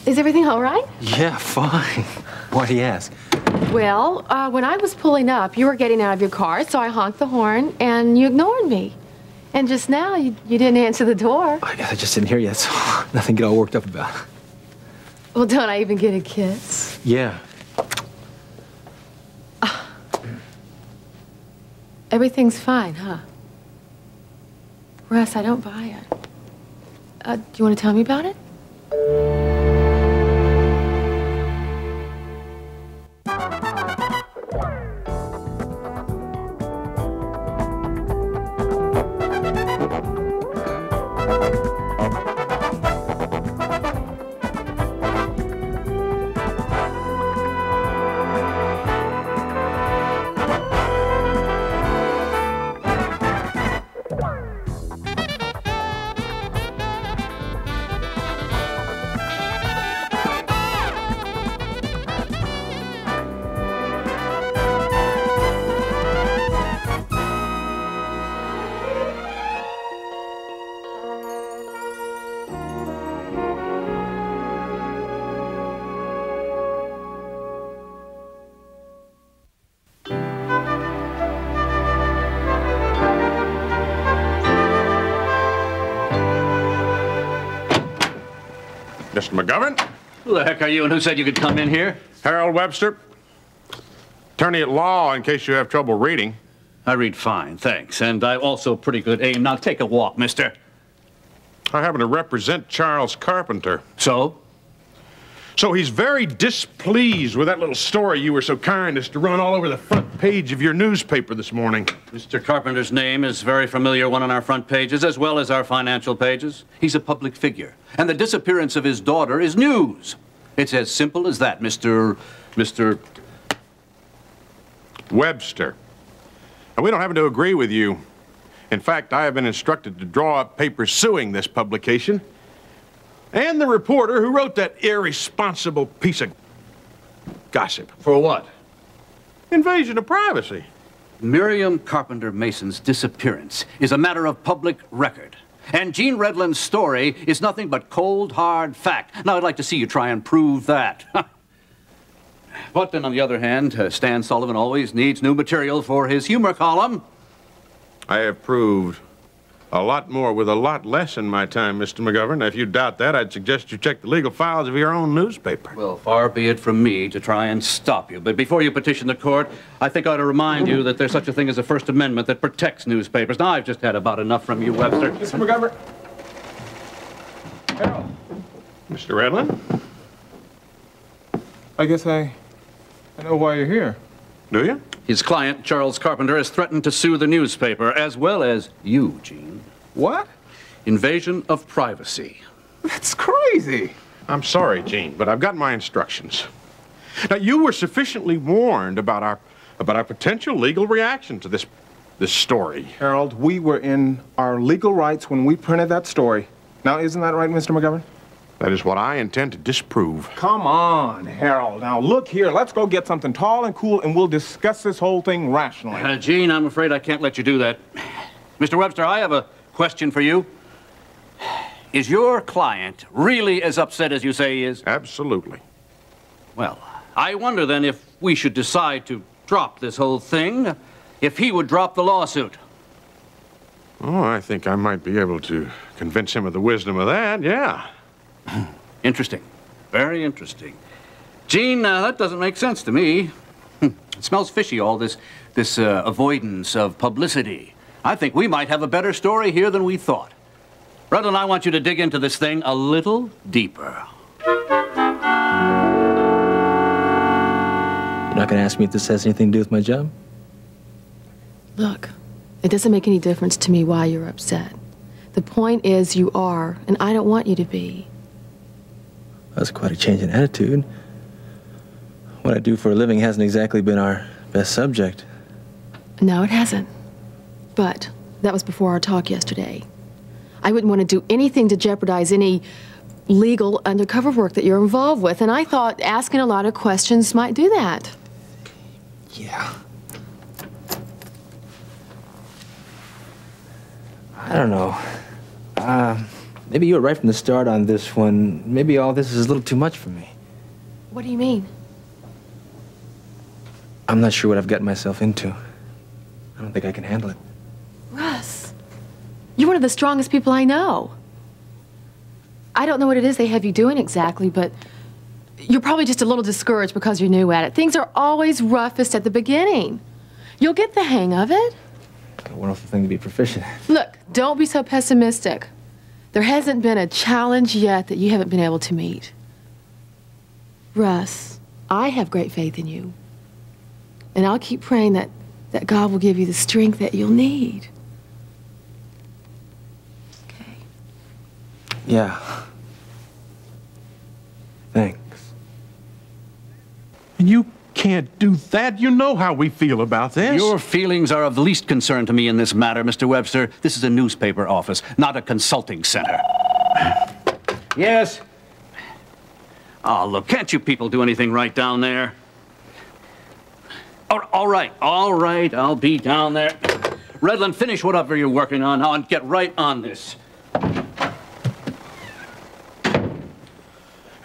Is everything all right? Yeah, fine. Why'd he ask? Well, when I was pulling up, you were getting out of your car, so I honked the horn, and you ignored me. And just now, you didn't answer the door. I just didn't hear you, so nothing to get all worked up about. Well, don't I even get a kiss? Yeah. Everything's fine, huh? Russ, I don't buy it. Do you want to tell me about it? Mr. McGovern? Who the heck are you and who said you could come in here? Harold Webster. Attorney at law, in case you have trouble reading. I read fine, thanks. And I also pretty good aim. Now take a walk, mister. I happen to represent Charles Carpenter. So? So he's very displeased with that little story you were so kind as to run all over the front page of your newspaper this morning. Mr. Carpenter's name is a very familiar one on our front pages, as well as our financial pages. He's a public figure, and the disappearance of his daughter is news. It's as simple as that, Mr. Webster. And we don't happen to agree with you. In fact, I have been instructed to draw up papers suing this publication and the reporter who wrote that irresponsible piece of gossip. For what? Invasion of privacy. Miriam Carpenter Mason's disappearance is a matter of public record. And Gene Redland's story is nothing but cold, hard fact. Now, I'd like to see you try and prove that. But then, on the other hand, Stan Sullivan always needs new material for his humor column. I have proved a lot more with a lot less in my time, Mr. McGovern. If you doubt that, I'd suggest you check the legal files of your own newspaper. Well, far be it from me to try and stop you. But before you petition the court, I think I ought to remind you that there's such a thing as a First Amendment that protects newspapers. Now, I've just had about enough from you, Webster. Mr. McGovern. Harold. Mr. Redland? I guess I know why you're here. Do you? His client, Charles Carpenter, has threatened to sue the newspaper, as well as you, Gene. What? Invasion of privacy. That's crazy. I'm sorry, Gene, but I've got my instructions. Now, you were sufficiently warned about our potential legal reaction to this story. Harold, we were in our legal rights when we printed that story. Now, isn't that right, Mr. McGovern? That is what I intend to disprove. Come on, Harold. Now, look here. Let's go get something tall and cool, and we'll discuss this whole thing rationally. Gene, I'm afraid I can't let you do that. Mr. Webster, I have a question for you. Is your client really as upset as you say he is? Absolutely. Well, I wonder then if we should decide to drop this whole thing, if he would drop the lawsuit. Oh, I think I might be able to convince him of the wisdom of that, yeah. Interesting. Very interesting. Gene, that doesn't make sense to me. It smells fishy, all this avoidance of publicity. I think we might have a better story here than we thought. Redland, I want you to dig into this thing a little deeper. You're not going to ask me if this has anything to do with my job? Look, it doesn't make any difference to me why you're upset. The point is you are, and I don't want you to be. That's quite a change in attitude. What I do for a living hasn't exactly been our best subject. No, it hasn't. But that was before our talk yesterday. I wouldn't want to do anything to jeopardize any legal undercover work that you're involved with, and I thought asking a lot of questions might do that. Yeah. I don't know. Maybe you were right from the start on this one. Maybe all this is a little too much for me. What do you mean? I'm not sure what I've gotten myself into. I don't think I can handle it. Russ, you're one of the strongest people I know. I don't know what it is they have you doing exactly, but you're probably just a little discouraged because you're new at it. Things are always roughest at the beginning. You'll get the hang of it. A wonderful thing to be proficient at. Look, don't be so pessimistic. There hasn't been a challenge yet that you haven't been able to meet. Russ, I have great faith in you. And I'll keep praying that God will give you the strength that you'll need. Okay. Yeah. Thanks. And you can't do that. You know how we feel about this. Your feelings are of the least concern to me in this matter, Mr. Webster. This is a newspaper office, not a consulting center. Yes? Oh, look, can't you people do anything right down there? All right, I'll be down there. Redland, finish whatever you're working on now and get right on this.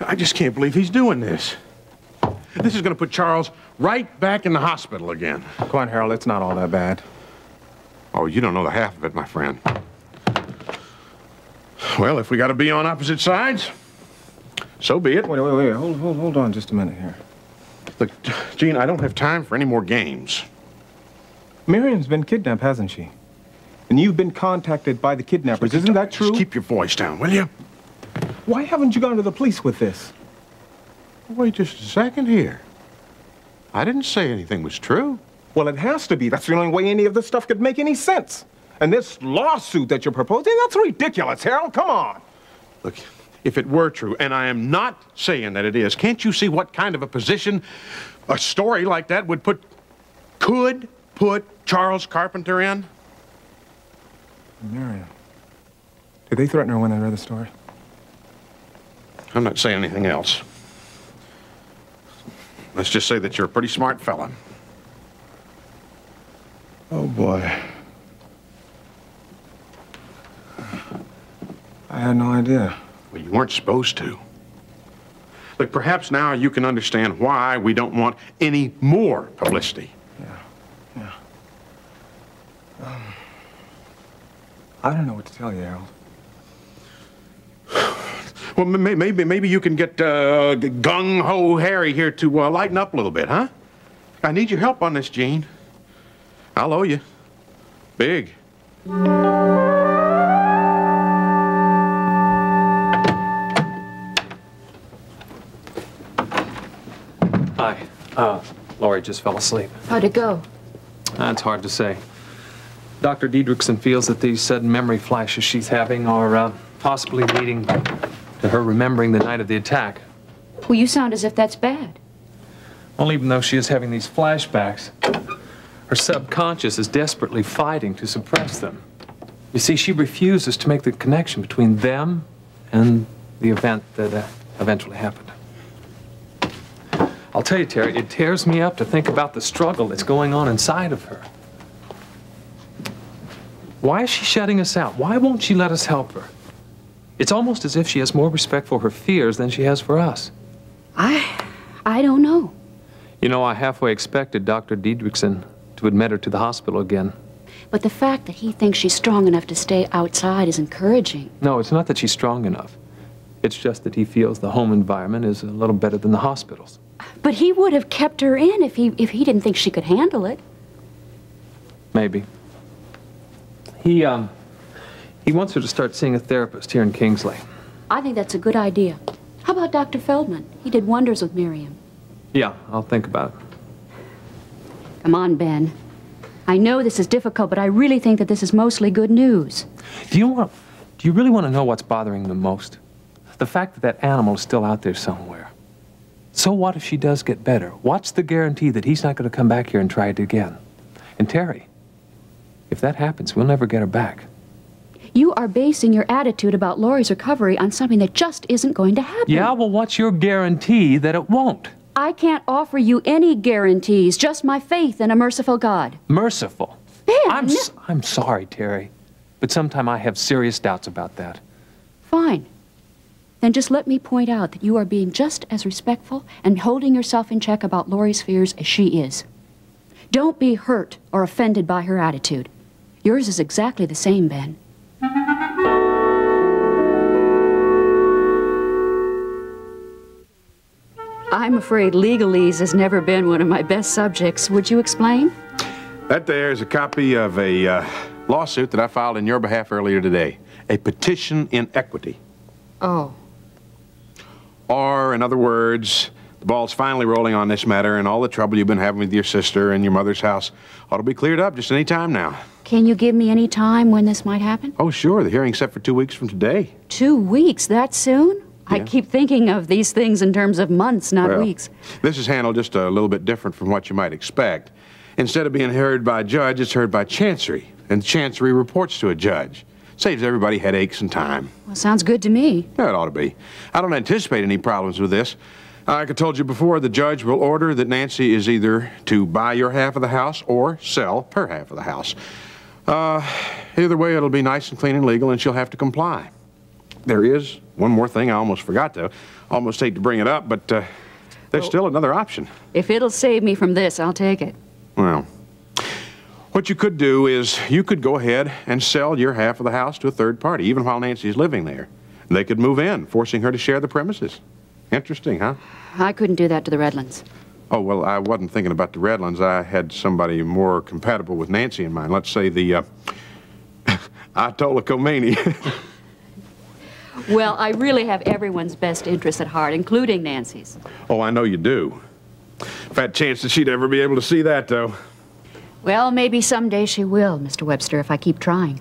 I just can't believe he's doing this. This is going to put Charles right back in the hospital again. Come on, Harold. It's not all that bad. Oh, you don't know the half of it, my friend. Well, if we got to be on opposite sides, so be it. Wait. Hold on just a minute here. Look, Gene, I don't have time for any more games. Miriam's been kidnapped, hasn't she? And you've been contacted by the kidnappers. Isn't that true? Just keep your voice down, will you? Why haven't you gone to the police with this? Wait just a second here. I didn't say anything was true. Well, it has to be. That's the only way any of this stuff could make any sense. And this lawsuit that you're proposing, that's ridiculous, Harold. Come on. Look, if it were true, and I am not saying that it is, can't you see what kind of a position a story like that could put Charles Carpenter in? Miriam. Did they threaten her when they read the story? I'm not saying anything else. Let's just say that you're a pretty smart fella. Oh, boy. I had no idea. Well, you weren't supposed to. Look, perhaps now you can understand why we don't want any more publicity. Yeah. I don't know what to tell you, Harold. Well, maybe you can get gung-ho Harry here to lighten up a little bit, huh? I need your help on this, Gene. I'll owe you. Big. Hi. Laurie just fell asleep. How'd it go? That's hard to say. Dr. Diedrichson feels that these sudden memory flashes she's having are possibly leading to her remembering the night of the attack. Well, you sound as if that's bad. Well, even though she is having these flashbacks, her subconscious is desperately fighting to suppress them. You see, she refuses to make the connection between them and the event that eventually happened. I'll tell you, Terry, it tears me up to think about the struggle that's going on inside of her. Why is she shutting us out? Why won't she let us help her? It's almost as if she has more respect for her fears than she has for us. I don't know. You know, I halfway expected Dr. Diedrichsen to admit her to the hospital again. But the fact that he thinks she's strong enough to stay outside is encouraging. No, it's not that she's strong enough. It's just that he feels the home environment is a little better than the hospitals. But he would have kept her in if he didn't think she could handle it. Maybe. He wants her to start seeing a therapist here in Kingsley. I think that's a good idea. How about Dr. Feldman? He did wonders with Miriam. Yeah, I'll think about it. Come on, Ben. I know this is difficult, but I really think that this is mostly good news. Do you really want to know what's bothering them most? The fact that that animal is still out there somewhere. So what if she does get better? What's the guarantee that he's not going to come back here and try it again? And Terry, if that happens, we'll never get her back. You are basing your attitude about Laurie's recovery on something that just isn't going to happen. Yeah, well, what's your guarantee that it won't? I can't offer you any guarantees, just my faith in a merciful God. Merciful? Ben! I'm sorry, Terry, but sometime I have serious doubts about that. Fine. Then just let me point out that you are being just as respectful and holding yourself in check about Laurie's fears as she is. Don't be hurt or offended by her attitude. Yours is exactly the same, Ben. I'm afraid legalese has never been one of my best subjects. Would you explain? That there is a copy of a lawsuit that I filed in your behalf earlier today. A petition in equity. Oh. Or, in other words, the ball's finally rolling on this matter, and all the trouble you've been having with your sister and your mother's house ought to be cleared up just any time now. Can you give me any time when this might happen? Oh, sure. The hearing's set for 2 weeks from today. 2 weeks? That soon? Yeah. I keep thinking of these things in terms of months, not weeks. This is handled just a little bit different from what you might expect. Instead of being heard by a judge, it's heard by Chancery, and Chancery reports to a judge. Saves everybody headaches and time. Well, sounds good to me. Yeah, it ought to be. I don't anticipate any problems with this. Like I told you before, the judge will order that Nancy is either to buy your half of the house or sell her half of the house. Either way, it'll be nice and clean and legal, and she'll have to comply. There is one more thing I almost forgot, though. Almost hate to bring it up, but there's still another option. If it'll save me from this, I'll take it. Well, what you could do is you could go ahead and sell your half of the house to a third party, even while Nancy's living there. They could move in, forcing her to share the premises. Interesting, huh? I couldn't do that to the Redlands. Oh, well, I wasn't thinking about the Redlands. I had somebody more compatible with Nancy in mind. Let's say the Ayatollah Khomeini. Well, I really have everyone's best interest at heart, including Nancy's. Oh, I know you do. Fat chance that she'd ever be able to see that, though. Well, maybe someday she will, Mr. Webster, if I keep trying.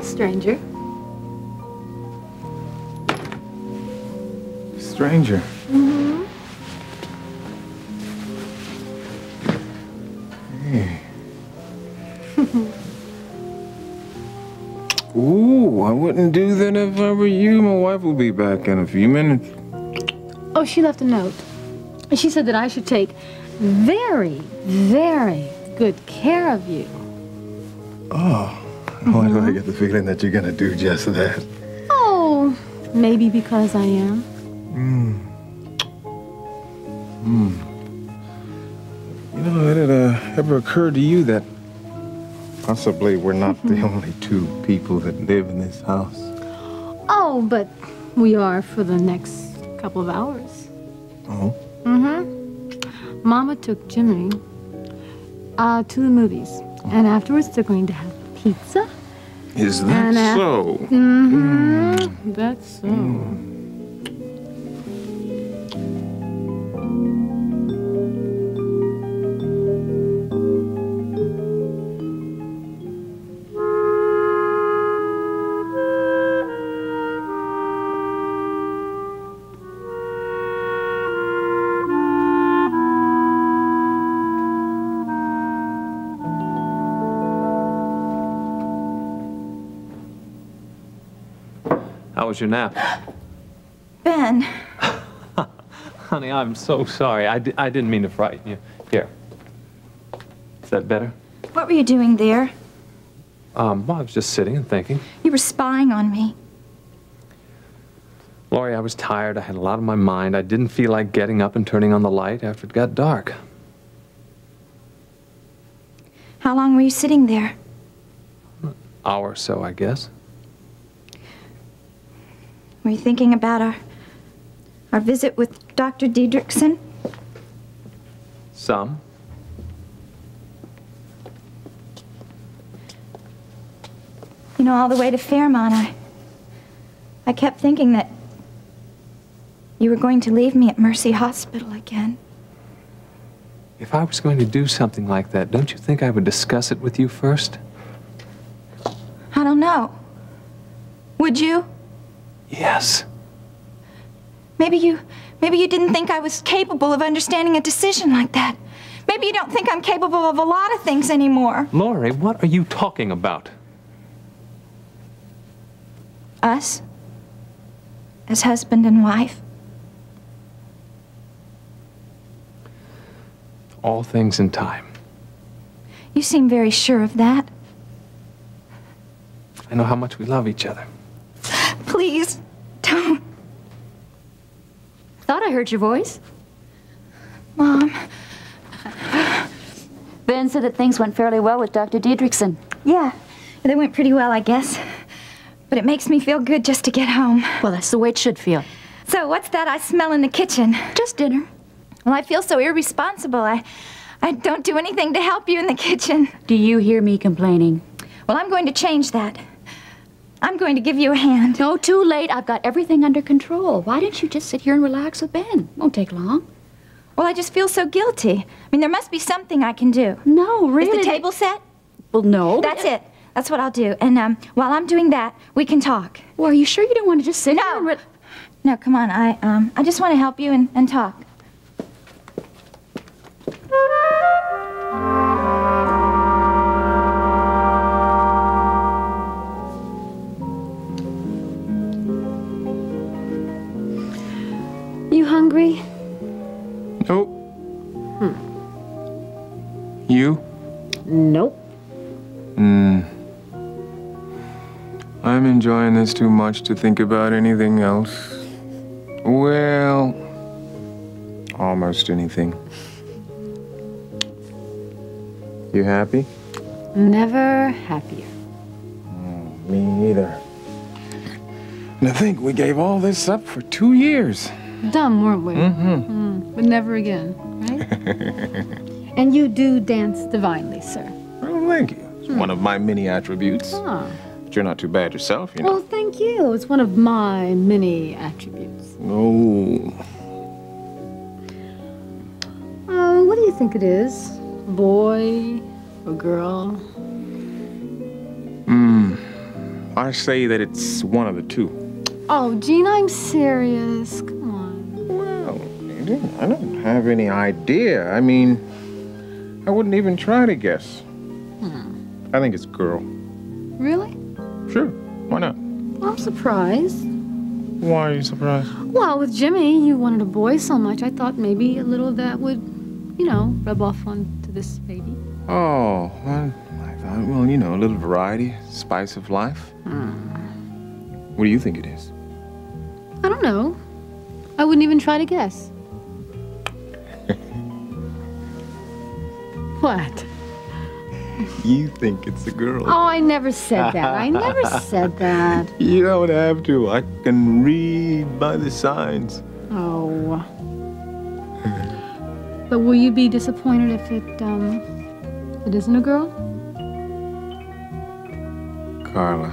Stranger. Stranger? Mm-hmm. Hey. Ooh, I wouldn't do that if I were you. My wife will be back in a few minutes. Oh, she left a note. She said that I should take very, very good care of you. Oh. Why do I get the feeling that you're gonna do just that? Oh, maybe because I am. You know, had it ever occurred to you that possibly we're not the only two people that live in this house? Oh, but we are for the next couple of hours. Oh? Mm-hmm. Mama took Jimmy to the movies. And afterwards, they're going to have pizza. Is that so? Mm-hmm. That's so. How was your nap? Ben. Honey, I'm so sorry. I didn't mean to frighten you. Here. Is that better? What were you doing there? Well, I was just sitting and thinking. You were spying on me. Lori, I was tired. I had a lot on my mind. I didn't feel like getting up and turning on the light after it got dark. How long were you sitting there? An hour or so, I guess. Were you thinking about our visit with Dr. Diedrichson? Some. You know, all the way to Fairmont, I kept thinking that you were going to leave me at Mercy Hospital again. If I was going to do something like that, don't you think I would discuss it with you first? I don't know. Would you? Yes. Maybe you didn't think I was capable of understanding a decision like that. Maybe you don't think I'm capable of a lot of things anymore. Lori, what are you talking about? Us? As husband and wife? All things in time. You seem very sure of that. I know how much we love each other. Please, don't. Thought I heard your voice. Mom. Ben said that things went fairly well with Dr. Diedrichson. Yeah, they went pretty well, I guess. But it makes me feel good just to get home. Well, that's the way it should feel. So what's that I smell in the kitchen? Just dinner. Well, I feel so irresponsible. I don't do anything to help you in the kitchen. Do you hear me complaining? Well, I'm going to change that. I'm going to give you a hand. No, too late. I've got everything under control. Why don't you just sit here and relax with Ben? Won't take long. Well, I just feel so guilty. I mean, there must be something I can do. No, really. Is the table set? Well, no. That's it. That's what I'll do. And while I'm doing that, we can talk. Well, are you sure you don't want to just sit here and No, come on. I just want to help you and talk. You hungry? Nope. You? Nope. I'm enjoying this too much to think about anything else. Well, almost anything. You happy? Never happier. Me either. And I think we gave all this up for 2 years. Dumb, weren't we? But never again, right? And you do dance divinely, sir. Well, thank you. It's one of my many attributes. Ah. But you're not too bad yourself, you know. Well, thank you. It's one of my many attributes. Oh. What do you think it is? A boy? A girl? I say that it's one of the two. Oh, Gene, I'm serious. Come on. Well, I don't have any idea. I mean, I wouldn't even try to guess. I think it's a girl. Really? Sure. Why not? Well, I'm surprised. Why are you surprised? Well, with Jimmy, you wanted a boy so much, I thought maybe a little of that would, you know, rub off onto this baby. Oh, well, I thought, well, you know, a little variety, spice of life. What do you think it is? I don't know. I wouldn't even try to guess. What? You think it's a girl. Oh, I never said that. I never said that. You don't have to. I can read by the signs. Oh. But will you be disappointed if it isn't a girl? Carla,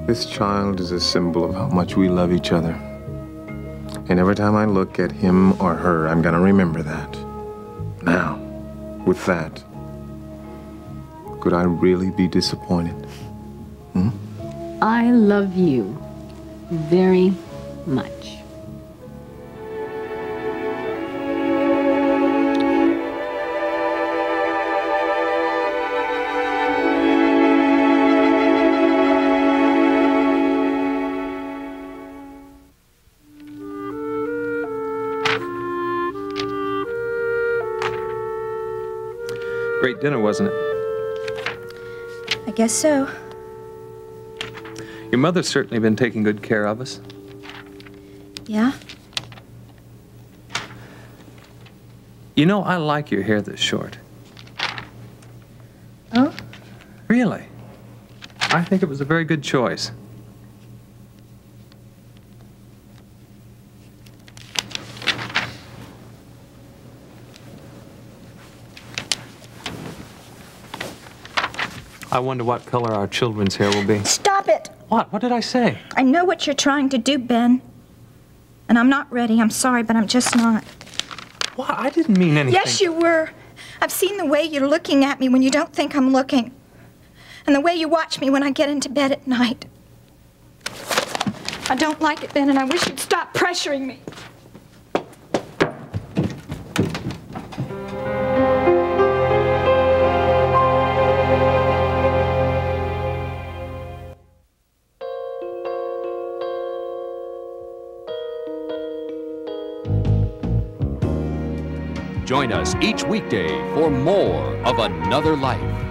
this child is a symbol of how much we love each other. And every time I look at him or her, I'm gonna remember that. Now, with that, could I really be disappointed? I love you very much. Great dinner, wasn't it? I guess so. Your mother's certainly been taking good care of us. Yeah? You know, I like your hair this short. Oh? Really? I think it was a very good choice. I wonder what color our children's hair will be. Stop it! What? What did I say? I know what you're trying to do, Ben. And I'm not ready. I'm sorry, but I'm just not. What? I didn't mean anything. Yes, you were. I've seen the way you're looking at me when you don't think I'm looking. And the way you watch me when I get into bed at night. I don't like it, Ben, and I wish you'd stop pressuring me. Join us each weekday for more of Another Life.